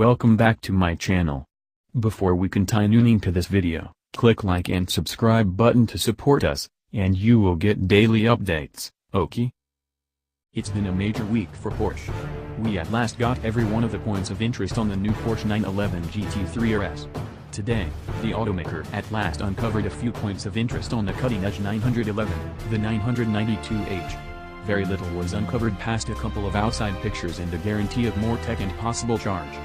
welcome back to my channel. Before we continue to this video, click like and subscribe button to support us, and you will get daily updates, okay? It's been a major week for Porsche. We at last got every one of the points of interest on the new Porsche 911 GT3 RS. Today, the automaker at last uncovered a few points of interest on the cutting-edge 911, the 992H. Very little was uncovered past a couple of outside pictures and a guarantee of more tech and possible charge.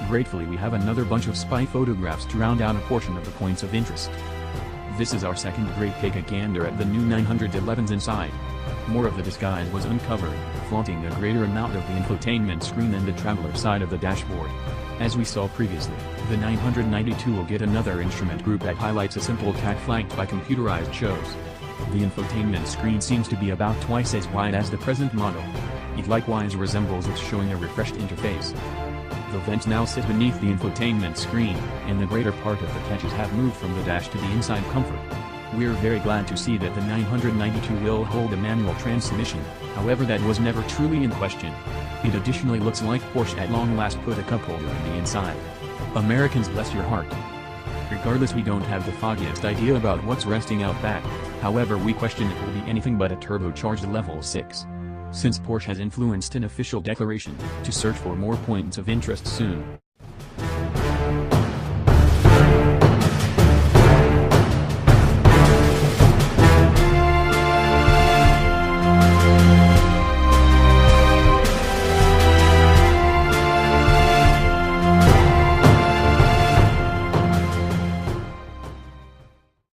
Gratefully we have another bunch of spy photographs to round out a portion of the points of interest. This is our second great take a gander at the new 911's inside. More of the disguise was uncovered, flaunting a greater amount of the infotainment screen than the traveler side of the dashboard. As we saw previously, the 992 will get another instrument group that highlights a simple tach flanked by computerized shows. The infotainment screen seems to be about twice as wide as the present model. It likewise resembles its showing a refreshed interface. The vents now sit beneath the infotainment screen, and the greater part of the catches have moved from the dash to the inside comfort. We're very glad to see that the 992 will hold a manual transmission, however that was never truly in question. It additionally looks like Porsche at long last put a cup holder in the inside. Americans, bless your heart. Regardless, we don't have the foggiest idea about what's resting out back, however we question it will be anything but a turbocharged level 6. Since Porsche has influenced an official declaration to search for more points of interest soon,